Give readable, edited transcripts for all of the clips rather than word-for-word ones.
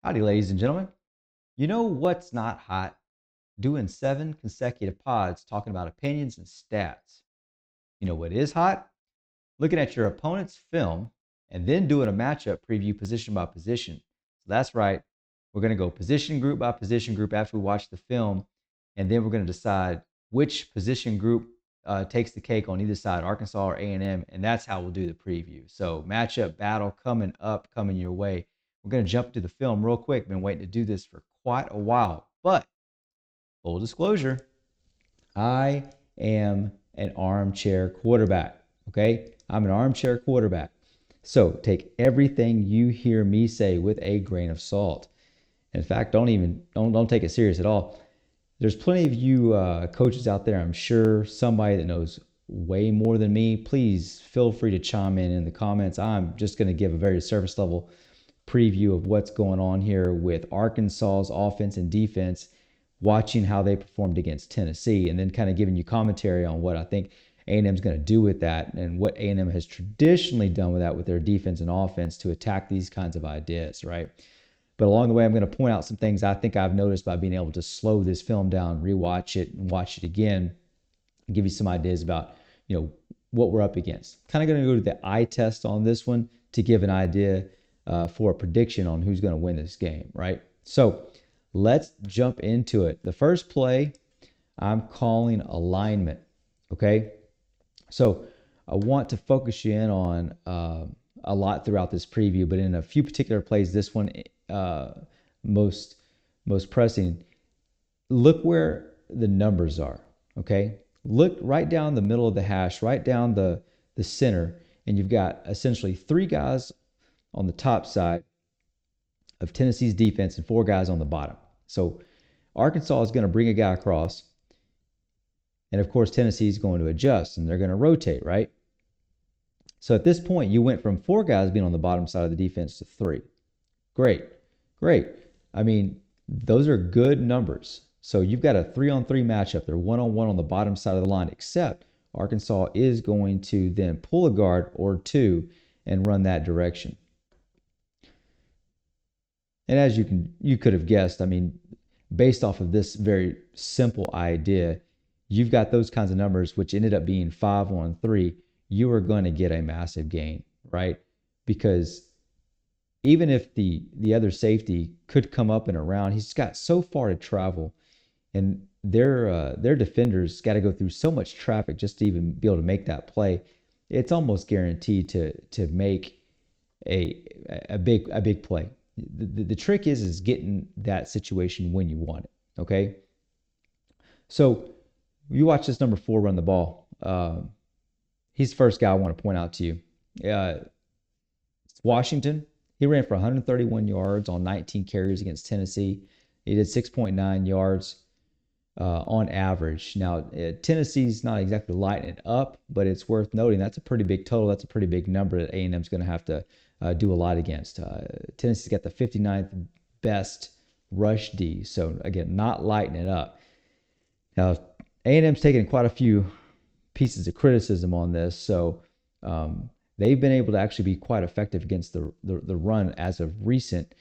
Howdy, ladies and gentlemen. You know what's not hot? Doing 7 consecutive pods talking about opinions and stats. You know what is hot? Looking at your opponent's film and then doing a matchup preview position by position. So that's right. We're going to go position group by position group after we watch the film, and then we're going to decide which position group takes the cake on either side, Arkansas or A&M, and that's how we'll do the preview. So matchup battle coming up, coming your way. We're going to jump to the film real quick. Been waiting to do this for quite a while, but full disclosure, I am an armchair quarterback. Okay, I'm an armchair quarterback. So take everything you hear me say with a grain of salt. In fact, don't take it serious at all. There's plenty of you coaches out there, I'm sure, somebody that knows way more than me. Please feel free to chime in the comments. I'm just going to give a very surface level preview of what's going on here with Arkansas's offense and defense, watching how they performed against Tennessee, and then kind of giving you commentary on what I think A&M is going to do with that and what A&M has traditionally done with that with their defense and offense to attack these kinds of ideas, right? But along the way, I'm going to point out some things I think I've noticed by being able to slow this film down, rewatch it, and watch it again, and give you some ideas about, what we're up against. Kind of going to go to the eye test on this one to give an idea for a prediction on who's going to win this game, right? So let's jump into it. The first play, I'm calling alignment, okay? So I want to focus you in on a lot throughout this preview, but in a few particular plays, this one most pressing. Look where the numbers are, okay? Look right down the middle of the hash, right down the center, and you've got essentially 3 guys on the top side of Tennessee's defense and 4 guys on the bottom. So Arkansas is going to bring a guy across, and of course Tennessee is going to adjust, and they're going to rotate, right? So at this point, you went from 4 guys being on the bottom side of the defense to 3. Great. I mean, those are good numbers. So you've got a 3-on-3 matchup. They're 1-on-1 on the bottom side of the line, except Arkansas is going to then pull a guard or 2 and run that direction. And as you could have guessed, I mean, based off of this very simple idea, you've got those kinds of numbers, which ended up being 5-on-3. You are going to get a massive gain, right? Because even if the other safety could come up and around, he's got so far to travel, and their defenders got to go through so much traffic just to even be able to make that play. It's almost guaranteed to make a big play. The trick is getting that situation when you want it. Okay, so you watch this number 4 run the ball. He's the first guy I want to point out to you. It's Washington. He ran for 131 yards on 19 carries against Tennessee. He did 6.9 yards on average. Now, Tennessee's not exactly lighting it up, but it's worth noting that's a pretty big total. That's a pretty big number that A&M's going to have to do a lot against. Tennessee's got the 59th best rush D. So, again, not lighting it up. Now, A&M's taken quite a few pieces of criticism on this. So, they've been able to actually be quite effective against the run as of recent.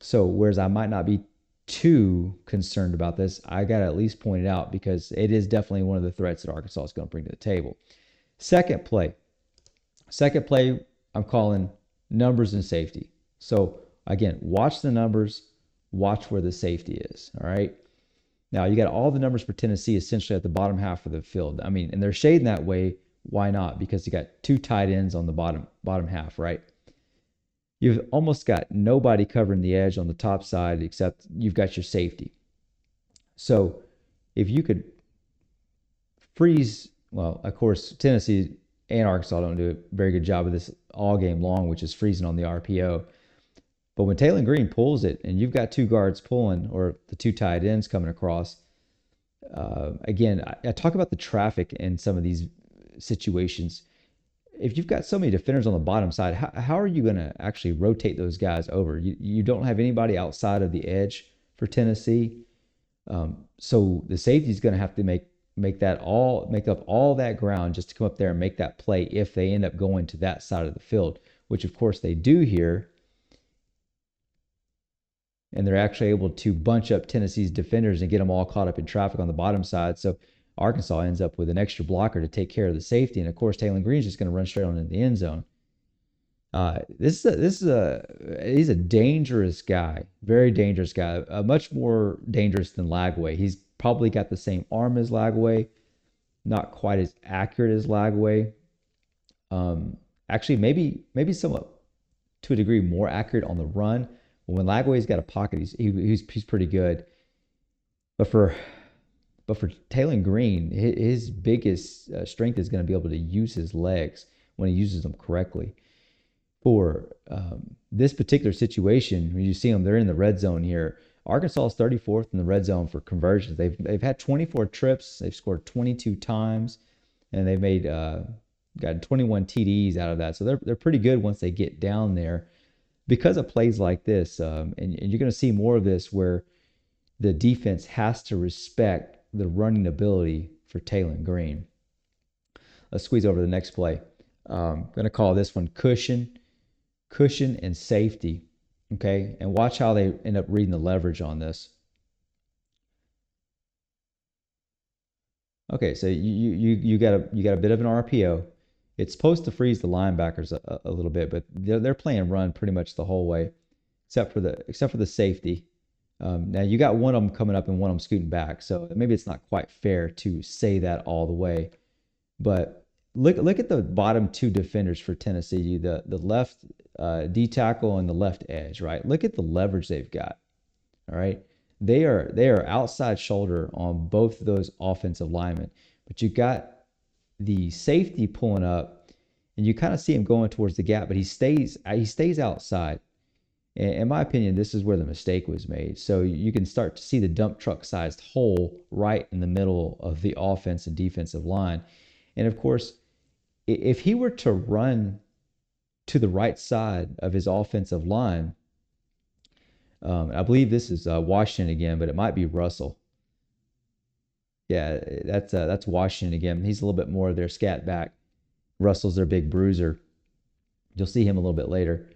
So whereas I might not be too concerned about this, I got to at least point it out because it is definitely one of the threats that Arkansas is going to bring to the table. Second play, I'm calling numbers and safety. So again, watch the numbers, watch where the safety is, all right? Now, you got all the numbers for Tennessee essentially at the bottom half of the field. I mean, and they're shading that way. Why not? Because you got 2 tight ends on the bottom half, right? You've almost got nobody covering the edge on the top side except you've got your safety. So if you could freeze, well, of course, Tennessee and Arkansas don't do a very good job of this all game long, which is freezing on the RPO. But when Taylor Green pulls it and you've got 2 guards pulling or the 2 tight ends coming across, again, I talk about the traffic in some of these situations. If you've got so many defenders on the bottom side, how are you going to actually rotate those guys over? You don't have anybody outside of the edge for Tennessee. So the safety is going to have to make up all that ground just to come up there and make that play if they end up going to that side of the field, which of course they do here. and they're actually able to bunch up Tennessee's defenders and get them all caught up in traffic on the bottom side. So Arkansas ends up with an extra blocker to take care of the safety, and of course Taylor Green's just going to run straight on into the end zone. He's a dangerous guy, very dangerous guy, much more dangerous than Lagway. He's probably got the same arm as Lagway, not quite as accurate as Lagway. Um, Actually, maybe somewhat to a degree more accurate on the run. But when Lagway's got a pocket, he's pretty good. But for Taylor Green, his biggest strength is going to be able to use his legs when he uses them correctly. For this particular situation, when you see them, they're in the red zone here. Arkansas is 34th in the red zone for conversions. They've had 24 trips. They've scored 22 times, and they've made got 21 TDs out of that. So they're pretty good once they get down there because of plays like this. And you're going to see more of this where the defense has to respect the running ability for Taylor Green. Let's squeeze over to the next play. I'm going to call this one cushion and safety. Okay, and watch how they end up reading the leverage on this. Okay, so you got a bit of an RPO. It's supposed to freeze the linebackers a little bit, but they're playing run pretty much the whole way, except for the safety. Now you got one of them coming up and one of them scooting back, so maybe it's not quite fair to say that all the way. But look at the bottom two defenders for Tennessee, the left D tackle and the left edge, right? Look at the leverage they've got. All right. They are outside shoulder on both of those offensive linemen. But you got the safety pulling up and you kind of see him going towards the gap, but he stays outside. In my opinion, this is where the mistake was made. So you can start to see the dump truck sized hole right in the middle of the offense and defensive line. And of course, if he were to run to the right side of his offensive line, I believe this is Washington again, but it might be Russell. Yeah, that's Washington again. He's a little bit more of their scat back. Russell's their big bruiser. You'll see him a little bit later.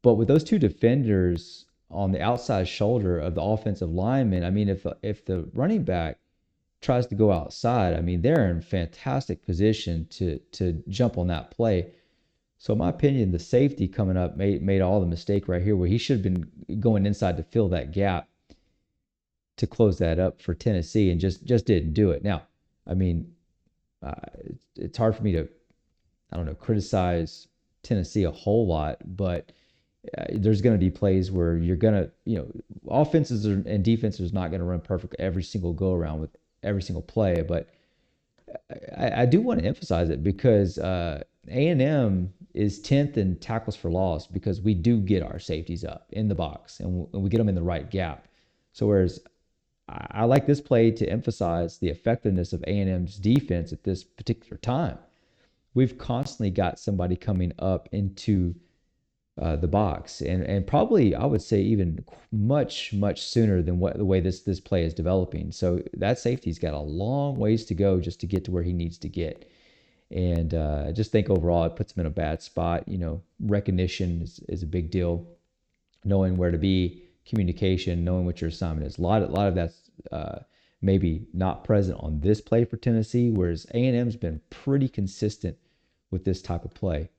But with those two defenders on the outside shoulder of the offensive lineman, I mean, if the running back tries to go outside, I mean, they're in fantastic position to jump on that play. So in my opinion, the safety coming up made all the mistake right here, where he should have been going inside to fill that gap to close that up for Tennessee, and just didn't do it. Now, I mean, uh, it's hard for me to, I don't know, criticize Tennessee a whole lot, but there's going to be plays where you're going to, offenses and defenses are not going to run perfect every single go around with every single play, but I do want to emphasize it because A&M is 10th in tackles for loss because we do get our safeties up in the box and we get them in the right gap. So whereas I like this play to emphasize the effectiveness of A&M's defense at this particular time. We've constantly got somebody coming up into the box, and probably I would say even much sooner than the way this play is developing. So that safety's got a long ways to go just to get to where he needs to get. And I just think overall it puts him in a bad spot. Recognition is a big deal. Knowing where to be, communication, knowing what your assignment is. A lot of that's maybe not present on this play for Tennessee, whereas A&M's been pretty consistent with this type of play.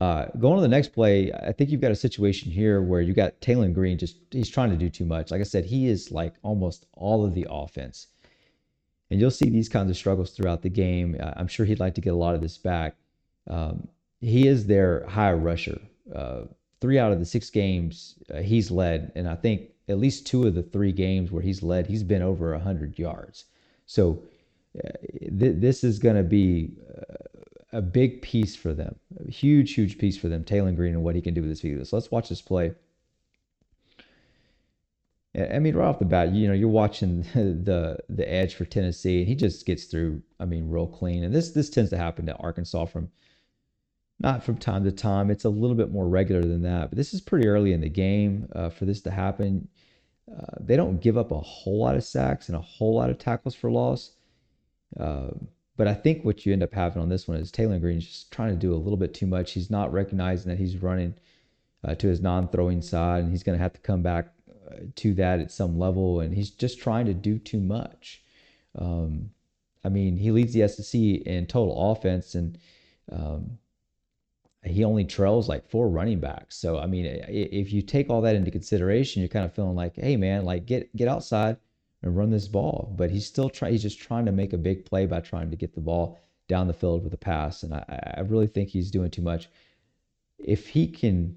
Going to the next play, I think you've got a situation here where you got Taylor Green, he's trying to do too much. Like I said, he is like almost all of the offense. And you'll see these kinds of struggles throughout the game. I'm sure he'd like to get a lot of this back. He is their high rusher. 3 out of the 6 games he's led, and I think at least 2 of the 3 games where he's led, he's been over 100 yards. So this is going to be a big piece for them, a huge piece for them, Taylor Green and what he can do with this field. So let's watch this play. I mean, right off the bat, you're watching the edge for Tennessee, and he just gets through, I mean, real clean. And this tends to happen to Arkansas not from time to time. It's a little bit more regular than that, but this is pretty early in the game for this to happen. They don't give up a whole lot of sacks and a whole lot of tackles for loss. But I think what you end up having on this one is Taylor Green's just trying to do a little bit too much. He's not recognizing that he's running to his non-throwing side, and he's going to have to come back to that at some level. And he's just trying to do too much. Um, I mean, he leads the SEC in total offense, and um, he only trails like four running backs. So I mean, if you take all that into consideration, you're kind of feeling like, hey man, like get outside and run this ball. But he's still trying. He's just trying to make a big play by trying to get the ball down the field with a pass. And I really think he's doing too much. If he can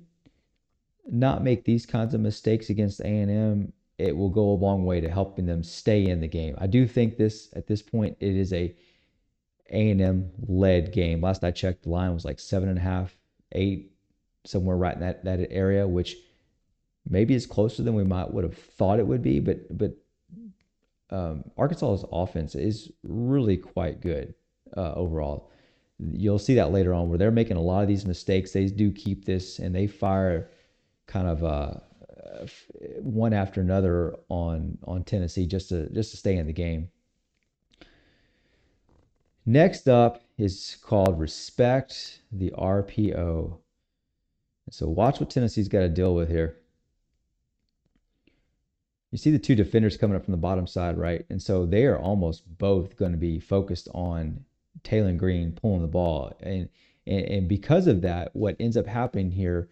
not make these kinds of mistakes against A&M, it will go a long way to helping them stay in the game. I do think this at this point it is A&M led game. Last I checked, the line was like 7.5, 8, somewhere right in that area, which maybe is closer than we might would have thought it would be. But Arkansas's offense is really quite good overall. You'll see that later on where they're making a lot of these mistakes. They do keep this and they fire kind of one after another on Tennessee just to stay in the game. Next up is called Respect the RPO. So watch what Tennessee's got to deal with here. You see the two defenders coming up from the bottom side, right? And so they are almost both going to be focused on Taylor Green pulling the ball. And because of that, what ends up happening here,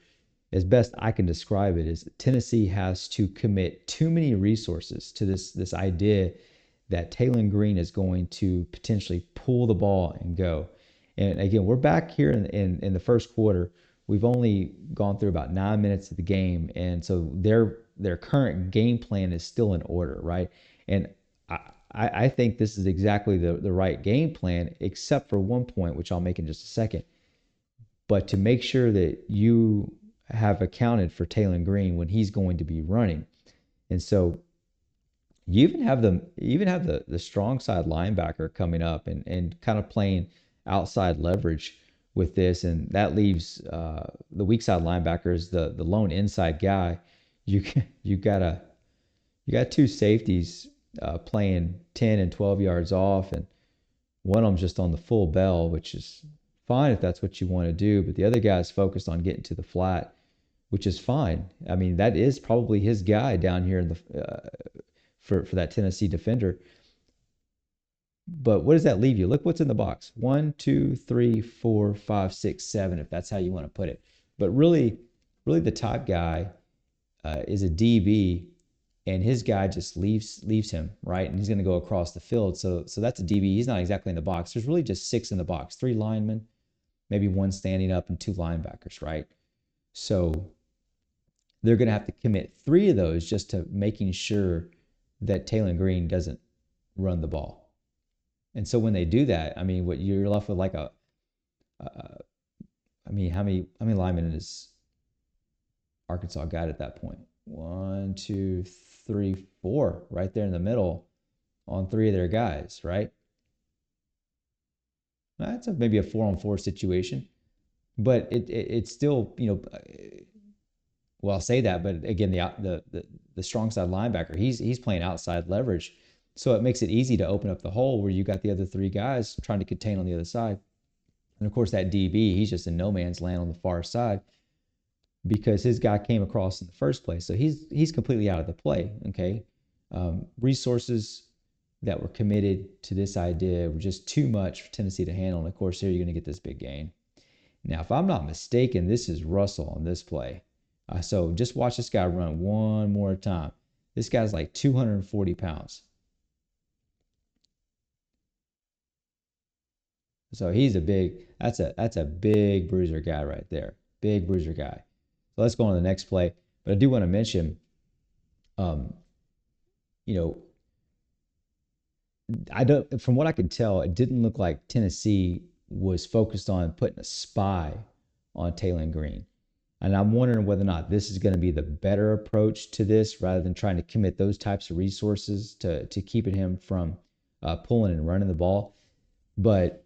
as best I can describe it, is Tennessee has to commit too many resources to this idea that Taylor Green is going to potentially pull the ball and go. And again, we're back here in the first quarter. We've only gone through about 9 minutes of the game, and so their current game plan is still in order, right? And I think this is exactly the right game plan, except for one point, which I'll make in just a second. But to make sure that you have accounted for Taylor Green when he's going to be running. And so you even have the strong side linebacker coming up and kind of playing outside leverage with this, and that leaves the weak side linebacker is the lone inside guy. You got two safeties playing 10 and 12 yards off, and one of them just on the full bell, which is fine if that's what you want to do, but the other guy is focused on getting to the flat, which is fine. I mean, that is probably his guy down here in the for that Tennessee defender. But what does that leave you? Look what's in the box. 1, 2, 3, 4, 5, 6, 7, if that's how you want to put it. But really the top guy is a DB, and his guy just leaves him, right? And he's going to go across the field. So that's a DB. He's not exactly in the box. There's really just 6 in the box. 3 linemen, maybe 1 standing up, and 2 linebackers, right? So they're going to have to commit 3 of those just to making sure that Taylor Green doesn't run the ball. And so when they do that, I mean, what you're left with like I mean, how many linemen is Arkansas got at that point? 1, 2, 3, 4, right there in the middle on 3 of their guys, right? That's maybe a 4-on-4 situation, but it's still, well, I'll say that, but again, the strong side linebacker, he's playing outside leverage, so it makes it easy to open up the hole where you got the other 3 guys trying to contain on the other side. And of course, that DB, he's just in no man's land on the far side because his guy came across in the first place. So he's completely out of the play. Okay, resources that were committed to this idea were just too much for Tennessee to handle. And of course, here you're going to get this big gain. Now, if I'm not mistaken, this is Russell on this play. So just watch this guy run one more time. This guy's like 240 pounds. So he's that's a big bruiser guy right there. Big bruiser guy. So let's go on to the next play. But I do want to mention, you know, from what I could tell, it didn't look like Tennessee was focused on putting a spy on Taylor Green. And I'm wondering whether or not this is going to be the better approach to this rather than trying to commit those types of resources to keeping him from pulling and running the ball. But,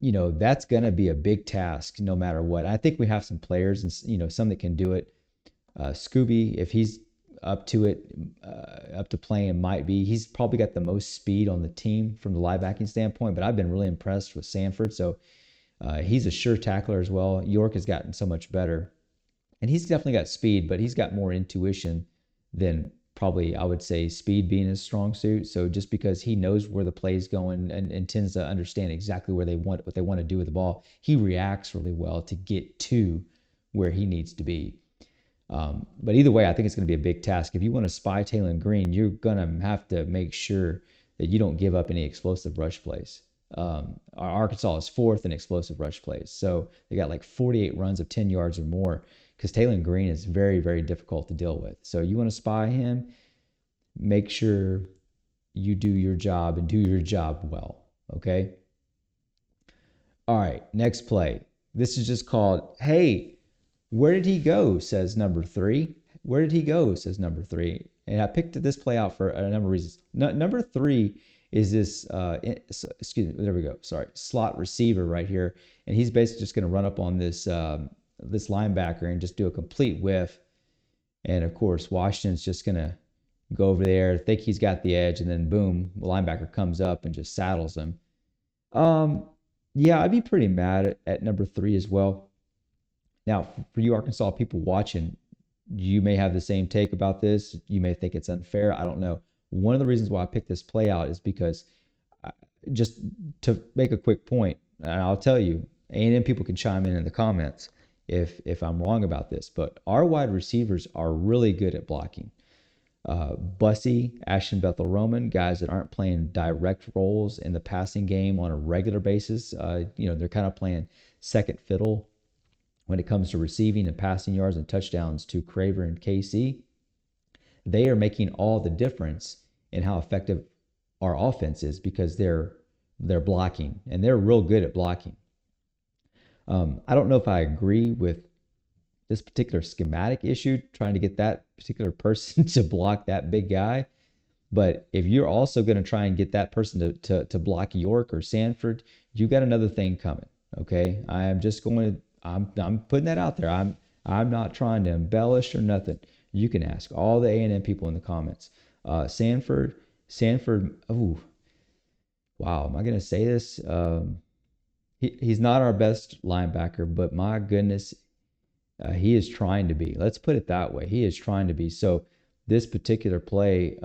that's going to be a big task no matter what. I think we have some players and, some that can do it. Scooby, if he's up to it, up to playing, might be. He's probably got the most speed on the team from the linebacking standpoint, but I've been really impressed with Sanford. So he's a sure tackler as well. York has gotten so much better. And he's definitely got speed, but he's got more intuition than probably I would say speed being his strong suit. So just because he knows where the play's going and tends to understand exactly where they want what they want to do with the ball, he reacts really well to get to where he needs to be. But either way, I think it's going to be a big task. If you want to spy Taylor Green, you're going to have to make sure that you don't give up any explosive rush plays. Arkansas is fourth in explosive rush plays. So they got like 48 runs of 10 yards or more because Taylor Green is very, very difficult to deal with. So you want to spy him, make sure you do your job and do your job well. Okay. All right. Next play. This is just called, hey, where did he go? Says number three. Where did he go? Says number three. And I picked this play out for a number of reasons. Number three is this, excuse me, there we go. Sorry, slot receiver right here. And he's basically just going to run up on this linebacker and just do a complete whiff. And of course, Washington's just going to go over there, think he's got the edge, and then boom, the linebacker comes up and just saddles him. Um, yeah, I'd be pretty mad at number three as well. Now, for you Arkansas people watching, you may have the same take about this. You may think it's unfair. I don't know. One of the reasons why I picked this play out is because just to make a quick point, and I'll tell you, A&M people can chime in the comments if I'm wrong about this, but our wide receivers are really good at blocking. Bussy, Ashton Bethel Roman, guys that aren't playing direct roles in the passing game on a regular basis. They're kind of playing second fiddle when it comes to receiving and passing yards and touchdowns to Craver and KC. They are making all the difference in how effective our offense is because they're blocking and they're real good at blocking. I don't know if I agree with this particular schematic issue, trying to get that particular person to block that big guy. But if you're also going to try and get that person to block York or Sanford, you got another thing coming. Okay. I am just going to, I'm putting that out there. I'm not trying to embellish or nothing. You can ask all the A&M people in the comments. Sanford, oh, wow. Am I going to say this? He's not our best linebacker, but my goodness, he is trying to be. Let's put it that way. He is trying to be. So this particular play,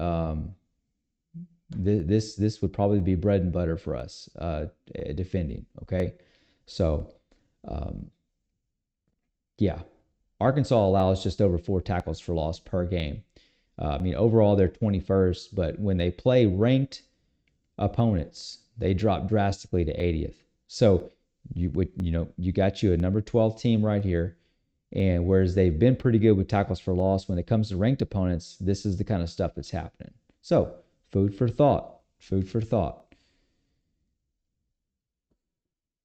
this would probably be bread and butter for us defending. Okay, so yeah, Arkansas allows just over 4 tackles for loss per game. Overall they're 21st, but when they play ranked opponents, they drop drastically to 80th. So you got you a number 12 team right here. And whereas they've been pretty good with tackles for loss, when it comes to ranked opponents, this is the kind of stuff that's happening. So, food for thought. Food for thought.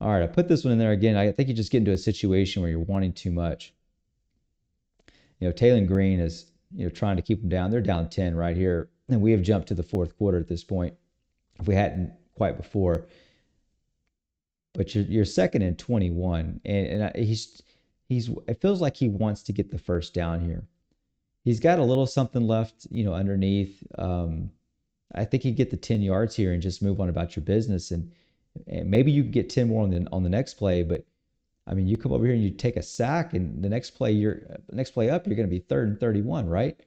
All right, I put this one in there again. I think you just get into a situation where you're wanting too much. Taylor Green is, trying to keep them down. They're down 10 right here. And we have jumped to the fourth quarter at this point. If we hadn't quite before. But you're second and 21. And it feels like he wants to get the first down here. He's got a little something left, underneath. I think he'd get the 10 yards here and just move on about your business. And maybe you can get 10 more on the next play. But you come over here and you take a sack, and the next play up, you're going to be third and 31, right?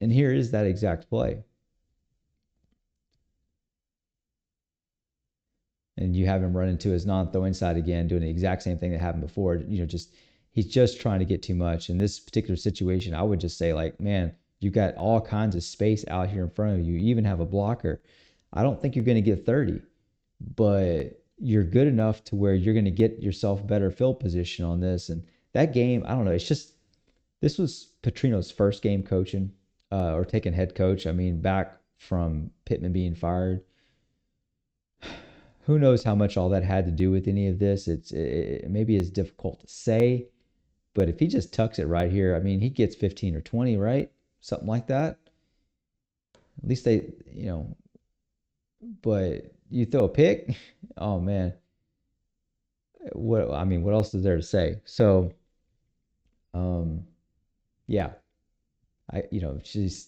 And here is that exact play. And you have him run into his non-throw inside again, doing the exact same thing that happened before. He's just trying to get too much. In this particular situation, I would just say, like, man, you got all kinds of space out here in front of you. You even have a blocker. I don't think you're going to get 30, but you're good enough to where you're going to get yourself better field position on this. And that game, I don't know. It's just, this was Petrino's first game coaching or taking head coach. Back from Pittman being fired. Who knows how much all that had to do with any of this? It maybe is difficult to say, but if he just tucks it right here, he gets 15 or 20, right? Something like that. At least they, but you throw a pick, oh man. What else is there to say? So, yeah, she's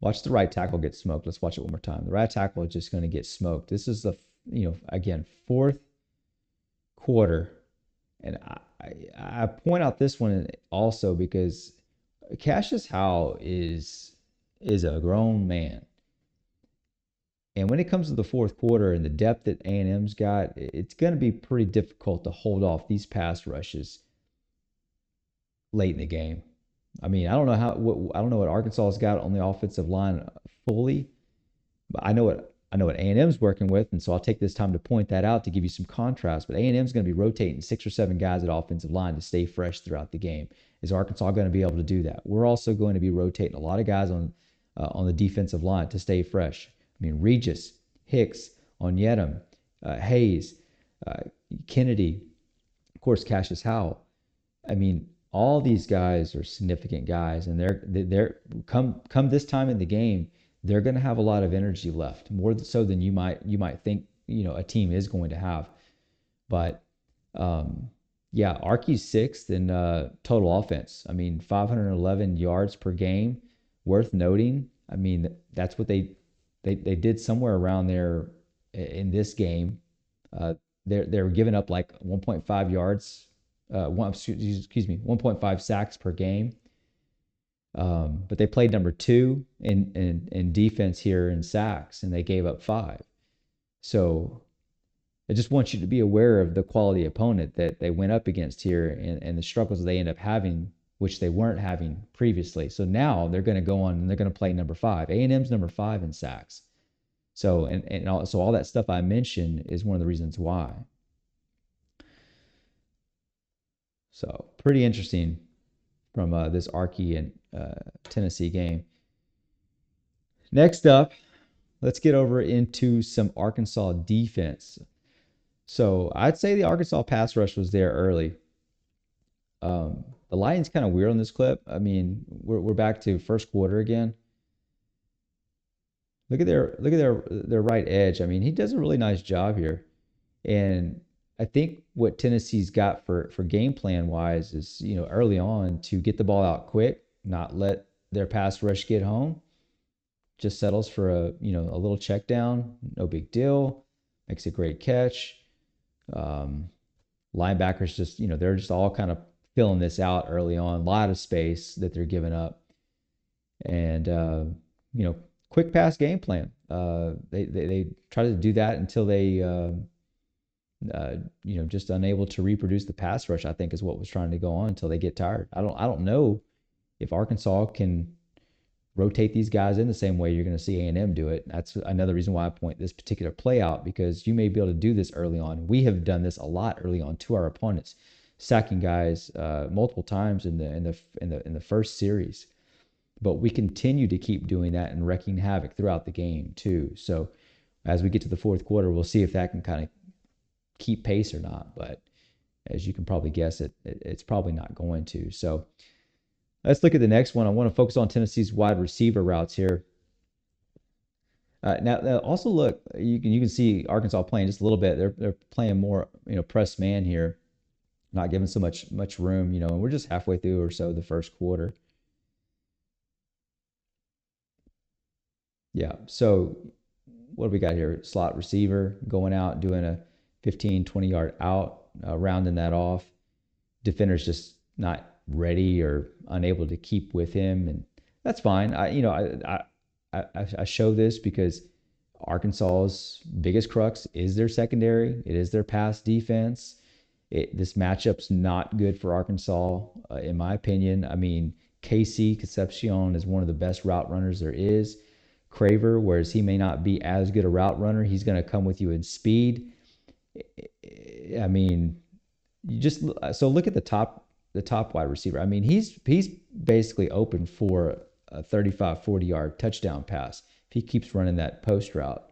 watch the right tackle get smoked. Let's watch it one more time. The right tackle is just going to get smoked. This is the, again, fourth quarter. And I point out this one also because Cassius Howe is a grown man. And when it comes to the fourth quarter and the depth that A&M's got, it's going to be pretty difficult to hold off these pass rushes late in the game. I mean, I don't know what Arkansas's got on the offensive line fully, but I know what A&M's working with, and so I'll take this time to point that out to give you some contrast. But A&M's going to be rotating 6 or 7 guys at offensive line to stay fresh throughout the game. Is Arkansas going to be able to do that? We're also going to be rotating a lot of guys on the defensive line to stay fresh. I mean, Regis, Hicks, Onyedem, Hayes, uh, Kennedy, of course, Cassius Howell. I mean, all these guys are significant guys, and they're come this time in the game, they're going to have a lot of energy left, more so than you might think. A team is going to have. But yeah, Arky's sixth in total offense. I mean, 511 yards per game, worth noting. I mean, that's what they did somewhere around there in this game. They're giving up like 1.5 yards, excuse me, 1.5 sacks per game. But they played number two in defense here in sacks, and they gave up 5. So I just want you to be aware of the quality opponent that they went up against here, and the struggles they end up having, which they weren't having previously. So now they're going to go on and they're going to play number 5. A&M's number 5 in sacks. So so all that stuff I mentioned is one of the reasons why. So pretty interesting from this Arky and Tennessee game. Next up, let's get over into some Arkansas defense. So I'd say the Arkansas pass rush was there early. The lighting's kind of weird on this clip. I mean, we're back to first quarter again. Look at their right edge. I mean, he does a really nice job here. And I think what Tennessee's got for game plan wise is, early on to get the ball out quick, not let their pass rush get home. Just settles for a little check down, no big deal. Makes a great catch. Linebackers just, they're just all kind of filling this out early on. A lot of space that they're giving up. And quick pass game plan. They try to do that until they just unable to reproduce the pass rush, I think is what was trying to go on until they get tired. I don't know if Arkansas can rotate these guys in the same way you're going to see A&M do it. That's another reason why I point this particular play out, because you may be able to do this early on. We have done this a lot early on to our opponents, sacking guys multiple times in the first series. But we continue to keep doing that and wreaking havoc throughout the game too. So as we get to the fourth quarter, we'll see if that can kind of keep pace or not. But as you can probably guess, it's probably not going to. So let's look at the next one. I want to focus on Tennessee's wide receiver routes here. Now also look, you can see Arkansas playing just a little bit. They're playing more, press man here, not giving so much room, and we're just halfway through or so the first quarter. Yeah. So what do we got here? Slot receiver going out, doing a 15, 20-yard out, rounding that off. Defender's just not ready or unable to keep with him, and that's fine. I show this because Arkansas's biggest crux is their secondary. It is their pass defense. This matchup's not good for Arkansas, in my opinion. I mean, KC Concepcion is one of the best route runners there is. Craver, whereas he may not be as good a route runner, he's going to come with you in speed. I mean, so look at the top wide receiver. I mean, he's basically open for a 35, 40-yard touchdown pass if he keeps running that post route.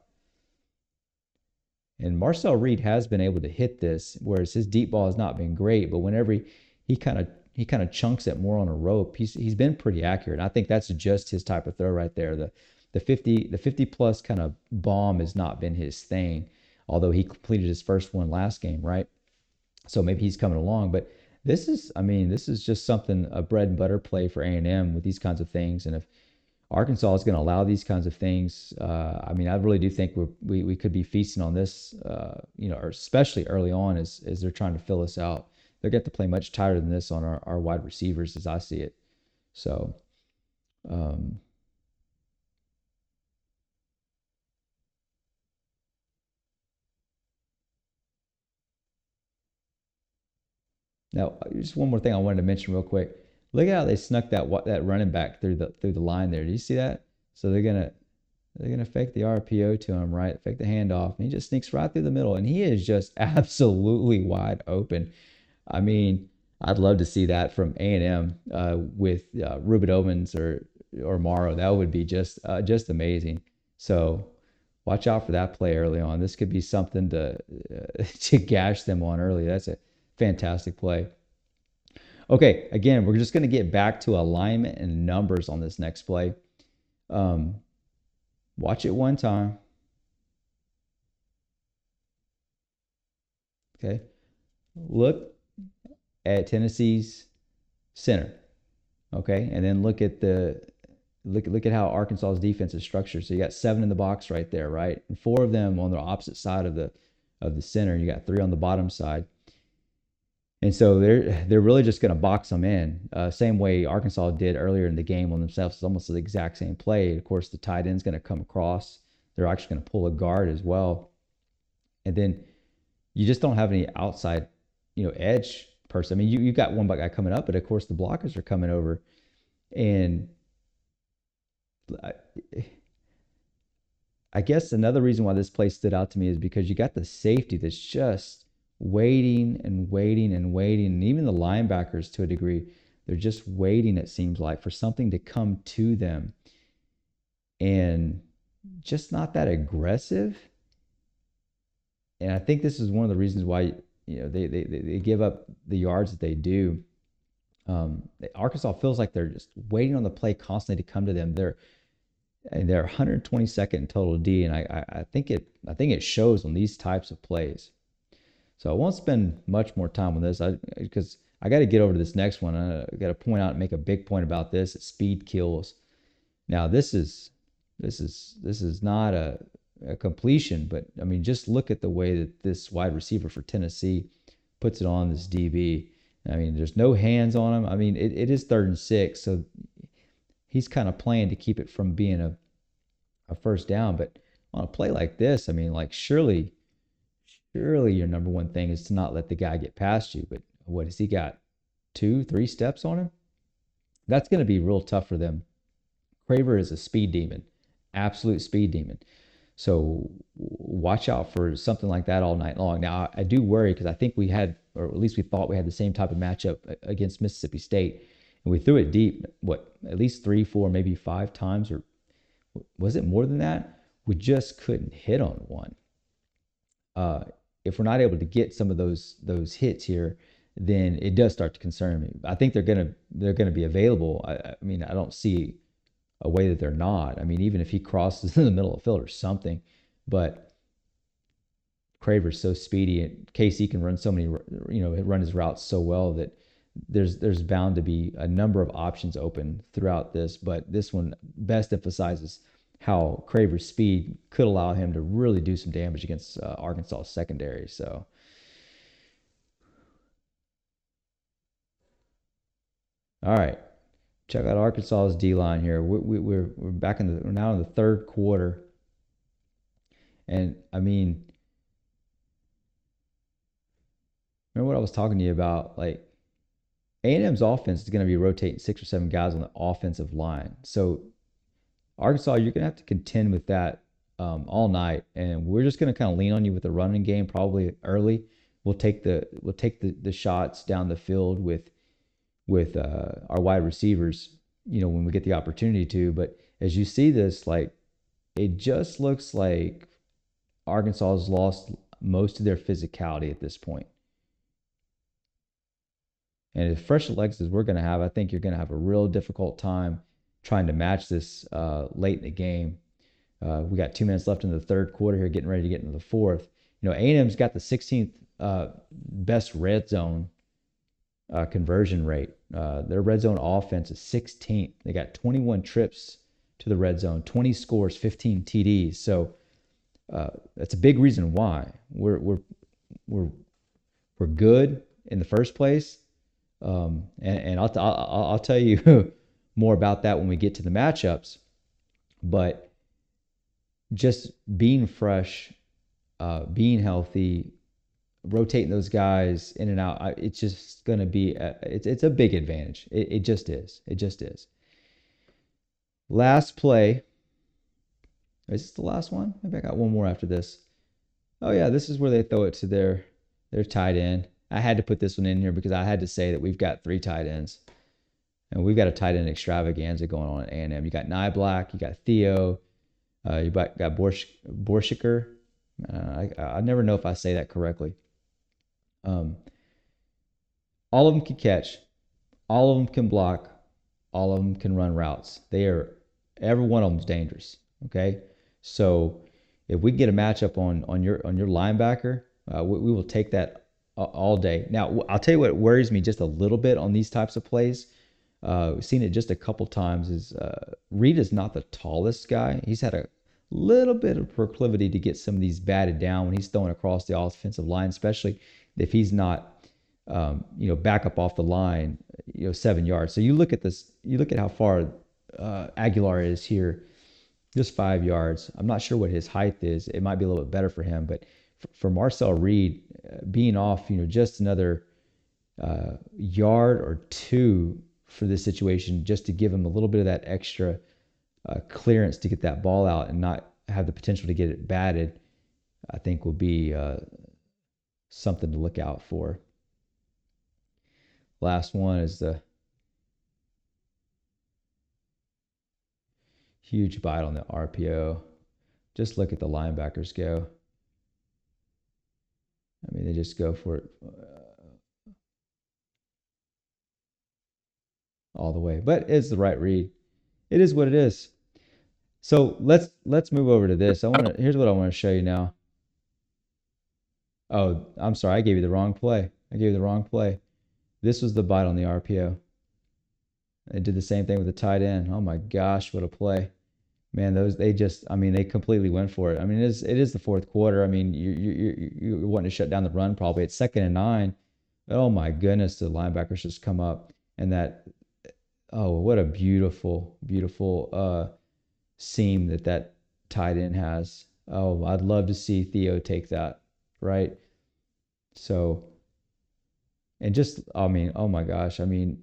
And Marcel Reed has been able to hit this, whereas his deep ball has not been great. But whenever he kind of chunks it more on a rope, he's been pretty accurate. And I think that's just his type of throw right there. The 50 plus kind of bomb has not been his thing, although he completed his first one last game, right? So maybe he's coming along. But this is just something, a bread and butter play for A&M with these kinds of things. And if Arkansas is going to allow these kinds of things, I really do think we could be feasting on this, or especially early on as they're trying to fill us out. they're going to play much tighter than this on our wide receivers as I see it. So, um, now just one more thing I wanted to mention real quick. Look at how they snuck that running back through the line there. Do you see that? So they're gonna fake the RPO to him, right? Fake the handoff, and he just sneaks right through the middle, and he is just absolutely wide open. I mean, I'd love to see that from A&M with Ruben Owens or Morrow. That would be just amazing. So watch out for that play early on. This could be something to to gash them on early. That's a fantastic play. Okay, again, we're just going to get back to alignment and numbers on this next play. Um, watch it one time. Okay, look at Tennessee's center. Okay, and then look at how Arkansas's defense is structured. So you got 7 in the box right there, right? And 4 of them on the opposite side of the center. You got 3 on the bottom side. And so they're really just going to box them in, same way Arkansas did earlier in the game on themselves. It's almost the exact same play. Of course, the tight end's going to come across. They're actually going to pull a guard as well, and then you just don't have any outside, edge person. I mean, you got one guy coming up, but of course the blockers are coming over, and I, I guess another reason why this play stood out to me is because you got the safety that's just waiting and waiting and waiting. And even the linebackers, to a degree, they're just waiting, it seems like, for something to come to them and just not that aggressive. And I think this is one of the reasons why, they give up the yards that they do. Arkansas feels like they're just waiting on the play constantly to come to them. They're 122nd in total D, and I think it shows on these types of plays. So I won't spend much more time on this because I got to get over to this next one. I got to point out and make a big point about this. Speed kills. Now this is not a completion, but I mean just look at the way that this wide receiver for Tennessee puts it on this DB. I mean, there's no hands on him. I mean, it is 3rd and 6, so he's kind of playing to keep it from being a first down. But on a play like this, I mean, like surely your number one thing is to not let the guy get past you. But what has he got? 2, 3 steps on him? That's going to be real tough for them. Craver is a speed demon, absolute speed demon. So watch out for something like that all night long. Now, I do worry because I think we had, or at least we thought we had the same type of matchup against Mississippi State. And we threw it deep, at least 3, 4, maybe 5 times, or was it more than that? We just couldn't hit on one. If we're not able to get some of those hits here, then it does start to concern me. I think they're gonna be available. I mean, I don't see a way that they're not. I mean, even if he crosses in the middle of the field or something, but Craver's so speedy, and KC can run so many, run his routes so well that there's bound to be a number of options open throughout this. But this one best emphasizes how Craver's speed could allow him to really do some damage against Arkansas secondary. So, all right, check out Arkansas's D line here. We're back we're now in the 3rd quarter, and I mean, remember what I was talking to you about? Like A&M's offense is going to be rotating 6 or 7 guys on the offensive line. So Arkansas, you're going to have to contend with that all night, and we're just going to kind of lean on you with the running game probably early. We'll take the shots down the field with our wide receivers, when we get the opportunity to. But as you see this, like it just looks like Arkansas has lost most of their physicality at this point. And as fresh legs as we're going to have, I think you're going to have a real difficult time trying to match this late in the game. We got 2 minutes left in the 3rd quarter here, getting ready to get into the 4th. A&M's got the 16th best red zone conversion rate. Their red zone offense is 16th. They got 21 trips to the red zone, 20 scores, 15 TDs. So that's a big reason why we're good in the first place. And I'll tell you more about that when we get to the matchups. But just being fresh, being healthy, rotating those guys in and out, it's just going to be it's a big advantage. It just is. It just is. Last play. Is this the last one? Maybe I got one more after this. Oh yeah, this is where they throw it to their tight end. I had to put this one in here because I had to say that we've got 3 tight ends. And we've got a tight end extravaganza going on at A&M. You got Nyblack, you got Theo, you got Borschiker. I never know if I say that correctly. All of them can catch. All of them can block. All of them can run routes. Every one of them is dangerous. Okay, so if we get a matchup on your linebacker, we will take that all day. Now I'll tell you what worries me just a little bit on these types of plays. We've seen it just a couple times. Is Reed is not the tallest guy. He's had a little bit of proclivity to get some of these batted down when he's throwing across the offensive line, especially if he's not, back up off the line, 7 yards. So you look at this. You look at how far Aguilar is here, just 5 yards. I'm not sure what his height is. It might be a little bit better for him, but for Marcel Reed, being off, just another yard or two for this situation, just to give him a little bit of that extra clearance to get that ball out and not have the potential to get it batted, I think will be something to look out for. Last one is the huge bite on the RPO. Just look at the linebackers go. I mean, they just go for it all the way. But it's the right read. It is what it is. So let's move over to this. Here's what I want to show you now. Oh, I'm sorry, I gave you the wrong play. This was the bite on the RPO. They did the same thing with the tight end. Oh my gosh, what a play. Man, they completely went for it. I mean, it is the fourth quarter. I mean, you're wanting to shut down the run probably. It's 2nd and 9. Oh my goodness, the linebackers just come up and what a beautiful, beautiful seam that tight end has. Oh, I'd love to see Theo take that, right? So, and just, I mean, oh my gosh. I mean,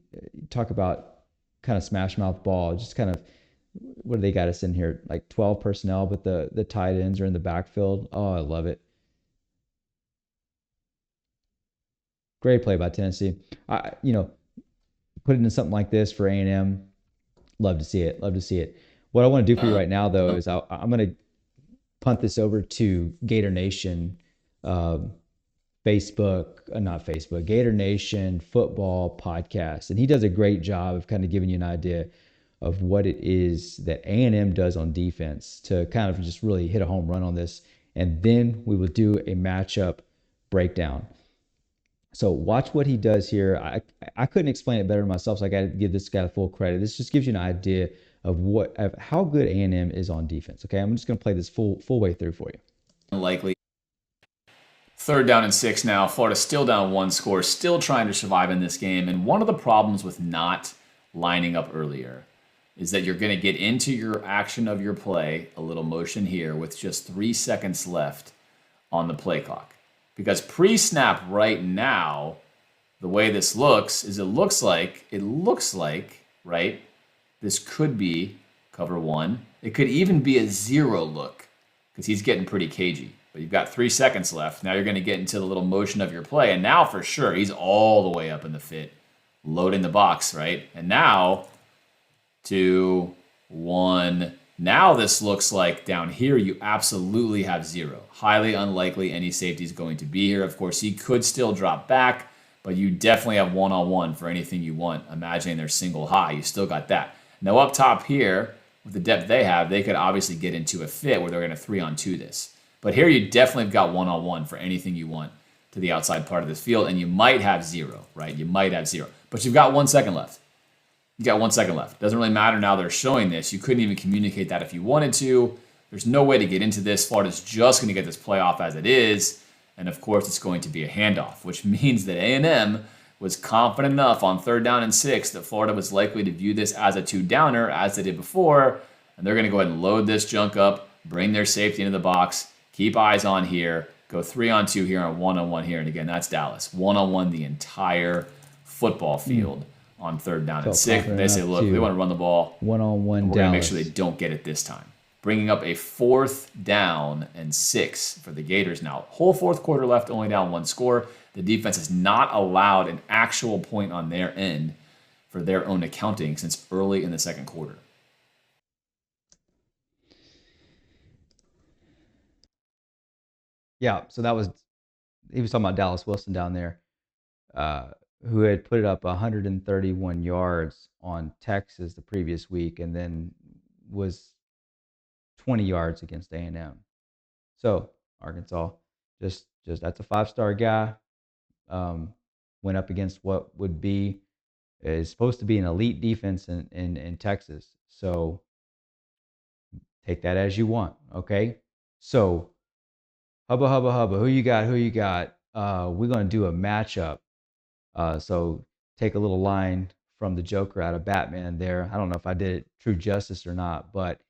talk about kind of smash mouth ball, just kind of, what do they got us in here? Like 12 personnel, but the tight ends are in the backfield. Oh, I love it. Great play by Tennessee. Put it in something like this for A&M. Love to see it. What I want to do for you right now, though, is I'm going to punt this over to Gator Nation Gator Nation football podcast. And he does a great job of kind of giving you an idea of what it is that A&M does on defense to kind of just really hit a home run on this. And then we will do a matchup breakdown. So watch what he does here. I couldn't explain it better myself, so I got to give this guy full credit. This just gives you an idea of how good A&M is on defense. Okay, I'm just going to play this full way through for you. Unlikely. 3rd down and 6 now. Florida still down 1 score, still trying to survive in this game. And one of the problems with not lining up earlier is that you're going to get into your action of your play, a little motion here, with just 3 seconds left on the play clock. Because pre-snap right now, the way this looks is it looks like, right, this could be cover 1. It could even be a 0 look because he's getting pretty cagey. But you've got 3 seconds left. Now you're going to get into the little motion of your play. And now for sure, he's all the way up in the fit, loading the box, right? And now, 2, 1. Now this looks like down here you absolutely have 0. Highly unlikely any safety is going to be here. Of course, he could still drop back, but you definitely have one-on-one for anything you want. Imagining they're single high, you still got that. Now up top here, with the depth they have, they could obviously get into a fit where they're going to 3-on-2 this. But here you definitely have got one-on-one for anything you want to the outside part of this field, and you might have 0, right? You might have 0, but you've got 1 second left. You got 1 second left. Doesn't really matter now they're showing this. You couldn't even communicate that if you wanted to. There's no way to get into this. Florida's just going to get this playoff as it is. And of course, it's going to be a handoff, which means that A&M was confident enough on 3rd down and 6 that Florida was likely to view this as a two-downer, as they did before, and they're going to go ahead and load this junk up, bring their safety into the box, keep eyes on here, go 3-on-2 here and 1-on-1 here. And again, that's Dallas. 1-on-1 the entire football Mm. field on 3rd down and 6. Felt They say, confident enough look, they want to to run the ball, and one-on-one we're going to make sure they Dallas. don't get it this time. Bringing up a 4th down and 6 for the Gators now. Whole fourth quarter left, only down one score. The defense has not allowed an actual point on their end for their own accounting since early in the second quarter. Yeah, so that was he was talking about Dallas Wilson down there, uh, who had put it up 131 yards on Texas the previous week, and then was 20 yards against A&M. So Arkansas, just that's a 5-star guy. Um, went up against what would be is supposed to be an elite defense in Texas. So take that as you want. Okay. So hubba hubba hubba. Who you got? Who you got? We're gonna do a matchup. So take a little line from the Joker out of Batman there. I don't know if I did it true justice or not, but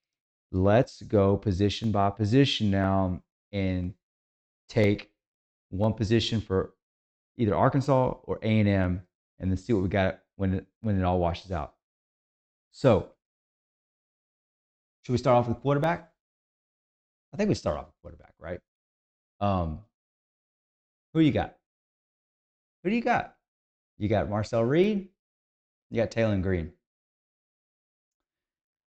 let's go position by position now and take one position for either Arkansas or A&M, and then see what we got when it all washes out. So, should we start off with quarterback? I think we start off with quarterback, right? Um, who you got? Who do you got? You got Marcel Reed. You got Taylor Green.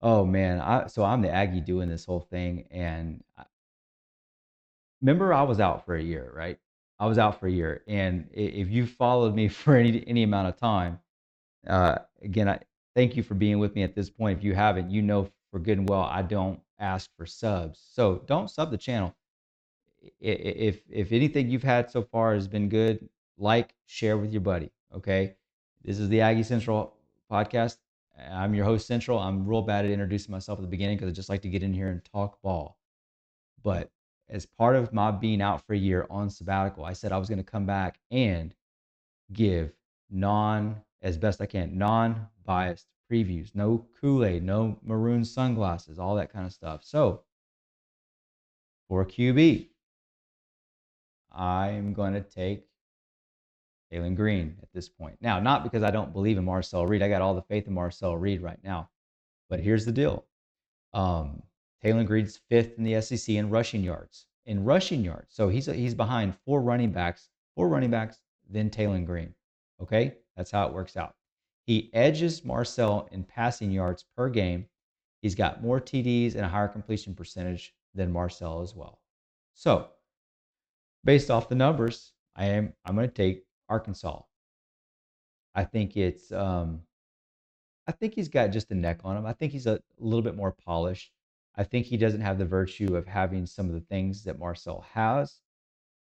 Oh man, I'm the Aggie doing this whole thing, and remember I was out for a year, right? I was out for a year, and if you followed me for any amount of time, again, I thank you for being with me at this point. If you haven't, you know for good and well I don't ask for subs, so don't sub the channel. If anything you've had so far has been good, like, share with your buddy. Okay, this is the Aggie Central podcast. I'm your host, Central. I'm real bad at introducing myself at the beginning because I just like to get in here and talk ball. But as part of my being out for a year on sabbatical, I said I was going to come back and give as best I can, non-biased previews. No Kool-Aid, no maroon sunglasses, all that kind of stuff. So for QB, I'm going to take Jalen Green at this point. Now, not because I don't believe in Marcel Reed. I got all the faith in Marcel Reed right now. But here's the deal. Um, Taylor Green's fifth in the SEC in rushing yards. So he's behind four running backs, then Taylor Green. Okay, that's how it works out. He edges Marcel in passing yards per game. He's got more TDs and a higher completion percentage than Marcel as well. So based off the numbers, I'm going to take Arkansas. I think it's I think he's got just a neck on him. I think he's a little bit more polished. I think he doesn't have the virtue of having some of the things that Marcel has.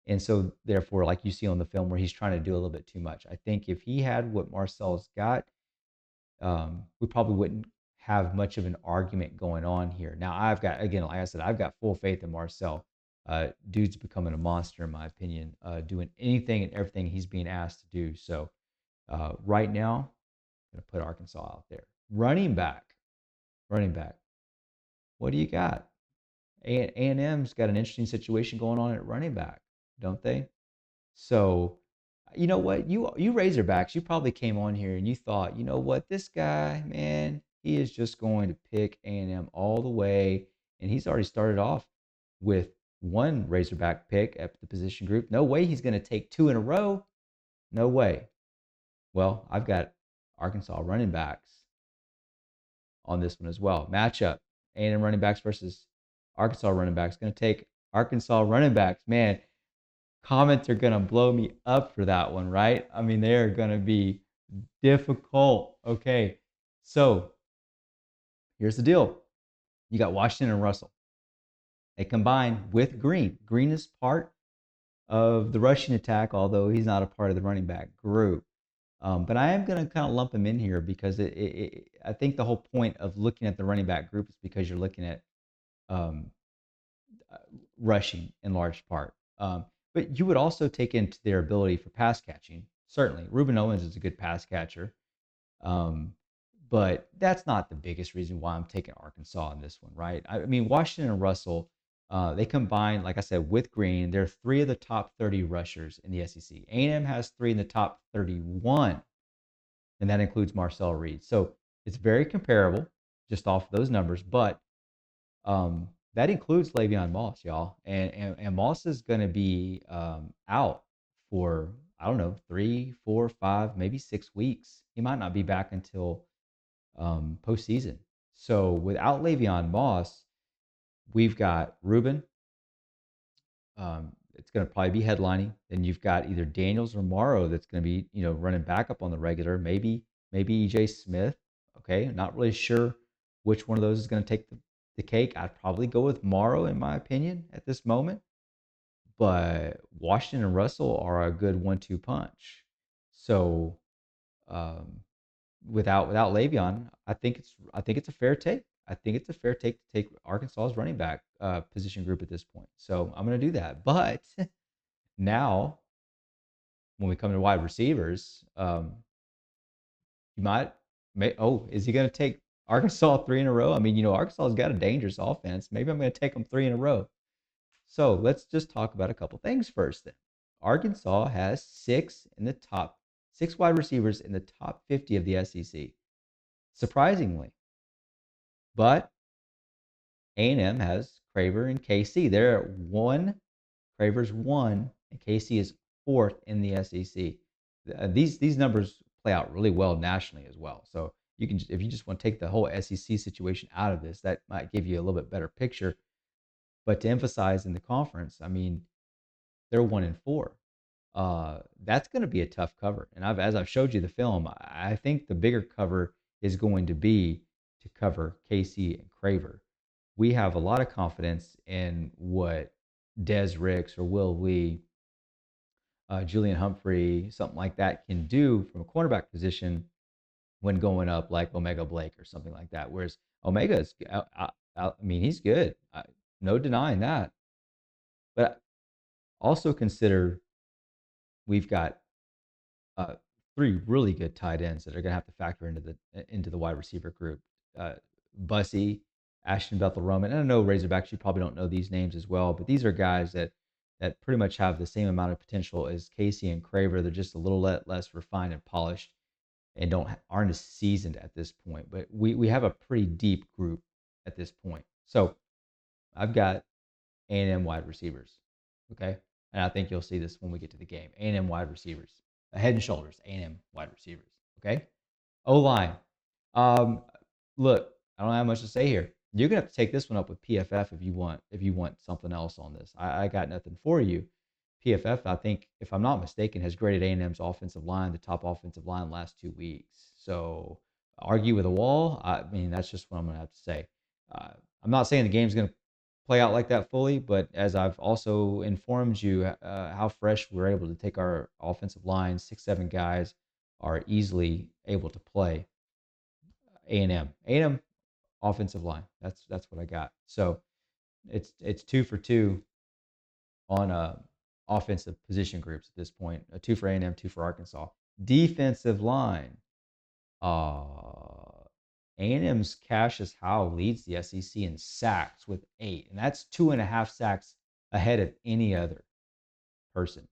And so, therefore, like you see on the film where he's trying to do a little bit too much. I think if he had what Marcel's got, we probably wouldn't have much of an argument going on here. Now, I've got, again, like I said, I've got full faith in Marcel. Dude's becoming a monster, in my opinion, doing anything and everything he's being asked to do. So, right now, I'm going to put Arkansas out there. Running back. What do you got? A&M's got an interesting situation going on at running back, don't they? So, you know what? You Razorbacks, you probably came on here and you thought, you know what, this guy, man, he is just going to pick A&M all the way, and he's already started off with one Razorback pick at the position group. No way he's going to take two in a row. No way. Well, I've got Arkansas running backs on this one as well. Matchup: A&M running backs versus Arkansas running backs. Going to take Arkansas running backs. Man, comments are going to blow me up for that one, right? I mean, they are going to be difficult. Okay, so here's the deal. You got Washington and Russell. They combine with Green. Green is part of the rushing attack, although he's not a part of the running back group. But I am going to kind of lump him in here because I think the whole point of looking at the running back group is because you're looking at um, rushing in large part. But you would also take into their ability for pass catching. Certainly, Ruben Owens is a good pass catcher. Um, but that's not the biggest reason why I'm taking Arkansas in this one, right? I mean, Washington and Russell, they combine, like I said, with Green. They're three of the top 30 rushers in the SEC. A&M has three in the top 31, and that includes Marcel Reed. So it's very comparable just off those numbers, but that includes Le'Veon Moss, y'all. And Moss is going to be out for, I don't know, 3, 4, 5, maybe 6 weeks. He might not be back until postseason. So without Le'Veon Moss, we've got Ruben. It's going to probably be headlining. Then you've got either Daniels or Morrow that's going to be, running backup on the regular. Maybe EJ Smith. Okay, not really sure which one of those is going to take the cake. I'd probably go with Morrow in my opinion at this moment. But Washington and Russell are a good 1-2 punch. So um, without Le'Veon, I think it's a fair take. I think it's a fair take to take Arkansas's running back position group at this point. So I'm going to do that. But now, when we come to wide receivers, you is he going to take Arkansas three in a row? I mean, Arkansas's got a dangerous offense. Maybe I'm going to take them three in a row. So let's just talk about a couple things first. Then Arkansas has six wide receivers in the top 50 of the SEC. Surprisingly, but A&M has Craver and KC. They're at one. Craver's one, and KC is fourth in the SEC. These numbers play out really well nationally as well. So if you just want to take the whole SEC situation out of this, that might give you a little bit better picture. But to emphasize in the conference, I mean, they're 1-4. That's going to be a tough cover. And as I've showed you the film, I think the bigger cover is going to be to cover Casey and Craver. We have a lot of confidence in what Des Ricks or Will Lee, Julian Humphrey, something like that can do from a cornerback position when going up like Omega Blake or something like that. Whereas Omega is, I mean, he's good. No denying that. But also consider we've got uh, three really good tight ends that are going to have to factor into the wide receiver group. Uh, Bussy, Ashton Bethel Roman. And I know Razorbacks, you probably don't know these names as well, but these are guys that pretty much have the same amount of potential as Casey and Craver. They're just a little less refined and polished, and aren't as seasoned at this point. But we have a pretty deep group at this point. So I've got A&M wide receivers. Okay. And I think you'll see this when we get to the game. A&M wide receivers. Head and shoulders, A&M wide receivers. Okay. O line. Um, Look, I don't have much to say here. You're gonna have to take this one up with PFF if you want something else on this. I got nothing for you. PFF, I think, if I'm not mistaken, has graded A&M's offensive line, the top offensive line, last 2 weeks. So argue with a wall. I mean, that's just what I'm gonna have to say. Uh, I'm not saying the game's gonna play out like that fully, but as I've also informed you, how fresh we're able to take our offensive line, 6, 7 guys are easily able to play. A&M offensive line. That's what I got. So it's 2 for 2 on offensive position groups at this point. A two for A&M, two for Arkansas. Defensive line. A&M's Cassius Howell leads the SEC in sacks with 8, and that's 2.5 sacks ahead of any other person.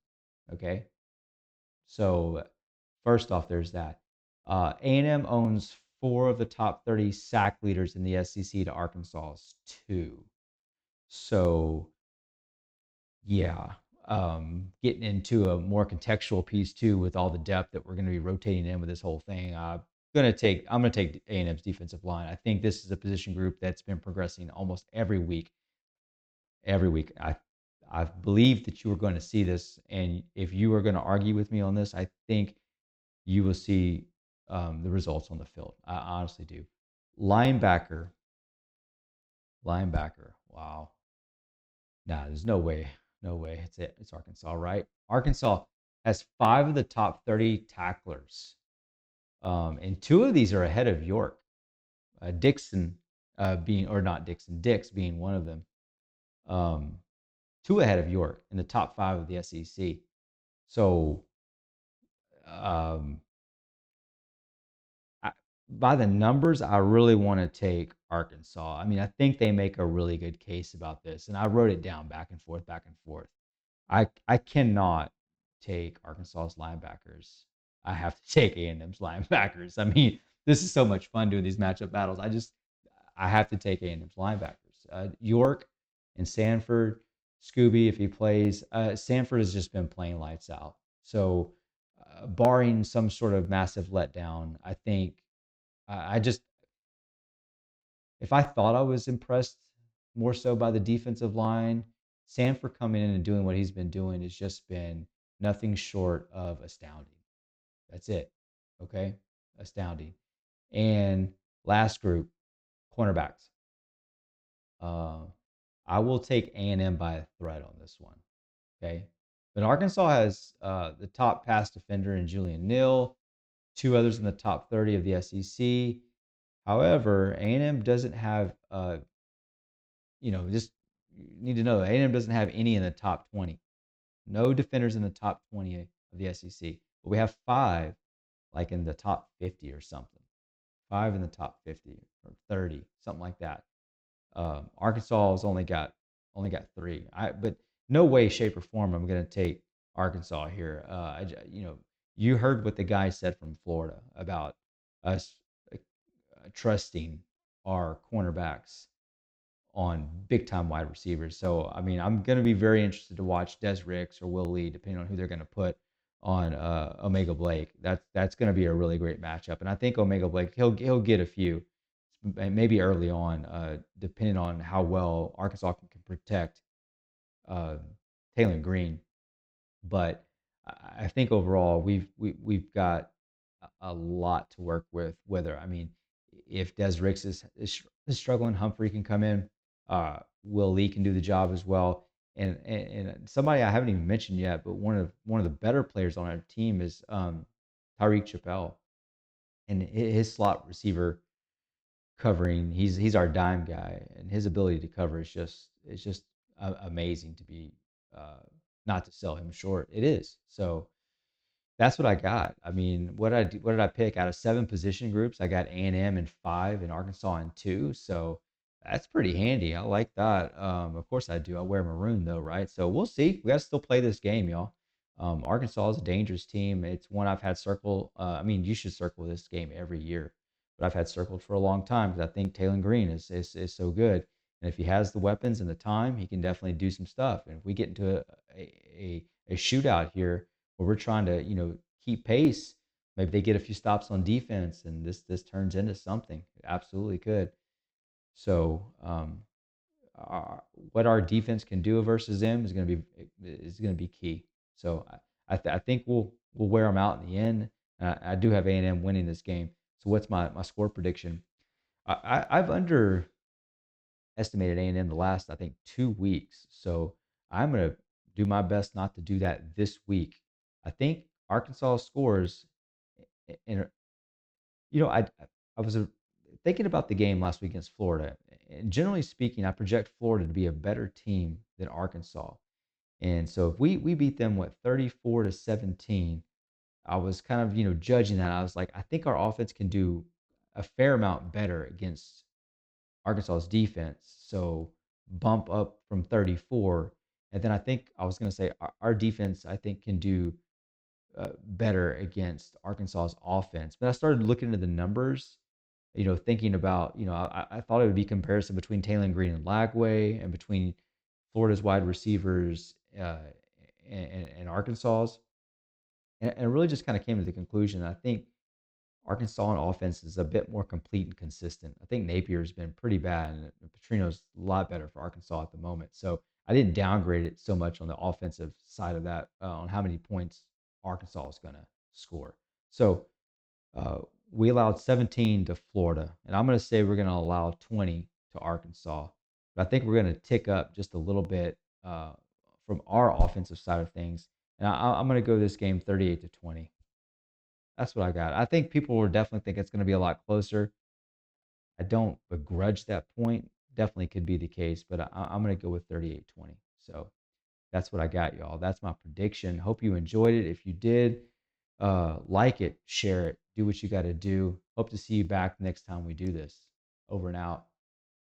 Okay, so first off, there's that. A&M owns 4 of the top 30 sack leaders in the SEC to Arkansas's 2. So yeah, getting into a more contextual piece too with all the depth that we're going to be rotating in with this whole thing. I'm gonna take A&M's defensive line. I think this is a position group that's been progressing almost every week. Every week, I believe that you are going to see this, and if you are going to argue with me on this, I think you will see the results on the field. I honestly do. Linebacker, linebacker. Wow. Nah, there's no way. No way. It's Arkansas, right? Arkansas has 5 of the top 30 tacklers. And 2 of these are ahead of York. Dixon being, or not Dixon, Dix being one of them. Um, two ahead of York in the top five of the SEC. So, um, I, by the numbers, I really want to take Arkansas. I mean, I think they make a really good case about this, and I wrote it down back and forth, back and forth. I cannot take Arkansas's linebackers. I have to take A&M's linebackers. I mean, this is so much fun doing these matchup battles. I have to take A&M's linebackers. York and Sanford, Scooby, if he plays, Sanford has just been playing lights out. So, barring some sort of massive letdown, I think I just, if I thought I was impressed more so by the defensive line, Sanford coming in and doing what he's been doing has just been nothing short of astounding. That's it. Okay. Astounding. And last group, cornerbacks. Uh, I will take A&M by a thread on this one. Okay. But Arkansas has the top pass defender in Julian Neal, two others in the top 30 of the SEC. However, A&M doesn't have just you need to know A&M doesn't have any in the top 20. No defenders in the top 20 of the SEC. But we have five like in the top 50 or something. Five in the top 50 or 30, something like that. Arkansas has only got three. But no way, shape, or form I'm going to take Arkansas here. You heard what the guy said from Florida about us trusting our cornerbacks on big time wide receivers. So I mean, I'm going to be very interested to watch Des Ricks or Will Lee, depending on who they're going to put on Omega Blake. That's going to be a really great matchup, and I think Omega Blake he'll get a few, maybe early on, depending on how well Arkansas can protect uh, Taylor Green. But I think overall we've got a lot to work with. Whether I mean, if Des Ricks is struggling, Humphrey can come in. Will Lee can do the job as well. And somebody I haven't even mentioned yet, but one of the better players on our team is Tyreek Chappelle, and his slot receiver covering. He's our dime guy, and his ability to cover is just amazing. To be not to sell him short, it is. So that's what I got. I mean, what did I pick out of seven position groups? I got A&M in five and Arkansas in two. So that's pretty handy. I like that. Of course I do. I wear maroon though, right? So we'll see. We got to still play this game, y'all. Arkansas is a dangerous team. It's one I've had circle. I mean, you should circle this game every year, but I've had circled for a long time because I think Taylor Green is so good. And if he has the weapons and the time, he can definitely do some stuff. And if we get into a shootout here where we're trying to, keep pace. Maybe they get a few stops on defense, and this turns into something. It absolutely could. So, our, what our defense can do versus them is going to be key. So, I think we'll wear them out in the end. I do have A&M winning this game. So, what's my score prediction? I've underestimated A&M the last, I think, 2 weeks. So I'm going to do my best not to do that this week. I think Arkansas scores, and I was thinking about the game last week against Florida, and generally speaking, I project Florida to be a better team than Arkansas. And so if we beat them, what, 34-17, I was kind of judging that. I was like, I think our offense can do a fair amount better against Arkansas's defense. So bump up from 34. And then I think I was going to say our defense, I think, can do better against Arkansas's offense. But I started looking into the numbers, thinking about, I thought it would be comparison between Taylor Green and Lagway and between Florida's wide receivers and Arkansas's. And it really just kind of came to the conclusion. I think Arkansas on offense is a bit more complete and consistent. I think Napier's been pretty bad, and Petrino's a lot better for Arkansas at the moment. So I didn't downgrade it so much on the offensive side of that, on how many points Arkansas is going to score. So uh, we allowed 17 to Florida, and I'm going to say we're going to allow 20 to Arkansas. But I think we're going to tick up just a little bit from our offensive side of things, and I'm going to go this game 38-20. That's what I got. I think people will definitely think it's going to be a lot closer. I don't begrudge that point. Definitely could be the case, but I'm going to go with 38-20. So That's what I got, y'all. That's my prediction. Hope you enjoyed it. If you did, like it, share it, do what you got to do. Hope to see you back next time we do this. Over and out.